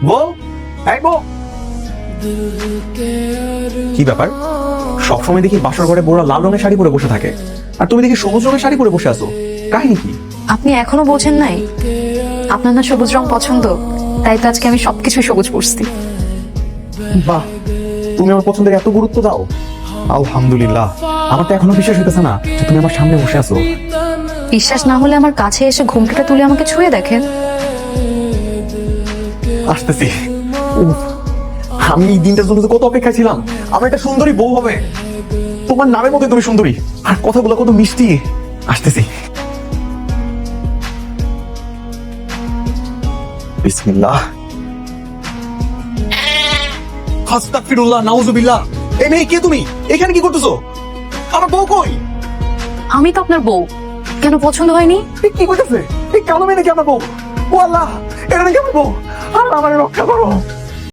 বউ, এই বউ। কি ব্যাপার? সবসময় দেখি বাসর ঘরে বউরা লাল রঙের শাড়ি পরে বসে থাকে, আর তুমি দেখি সবুজ রঙের শাড়ি পরে বসে আছো। কাহিনী কি? আপনি এখনো বোঝেন নাই? আপনার না সবুজ রং পছন্দ, তাই তো আজকে আমি সবকিছু সবুজ পরছি। বাহ, তুমি আমার পছন্দের এত গুরুত্ব দাও। আলহামদুলিল্লাহ। আমার তো এখনো বিশ্বাস হইতেছে না যে তুমি আমার সামনে বসে আছো। বিশ্বাস না হলে আমার কাছে এসে ঘুমটাটা তুলে আমাকে ছুঁয়ে দেখেন। আসতেছি। উফ, আমি এই দিনটার জন্য তো কত অপেক্ষা ছিলাম। আমার একটা সুন্দরী বউ হবে। তোমার নামের মধ্যে তুমি সুন্দরী, আর কথাগুলো কত মিষ্টি। আসতেছি। বিসমিল্লাহ। আস্তাগফিরুল্লাহ, নাউজুবিল্লাহ। এই মেয়ে, কে তুমি? এখানে কি করতেছো? আমার বউ কই? আমি তো আপনার বউ, কেন পছন্দ হয়নি? এ কি করতেছে? এই কালো মেয়ে নাকি আমার বউ? ও আল্লাহ, এটা নাকি আমার বউ। আল্লাহ, আমার রক্ষা করো।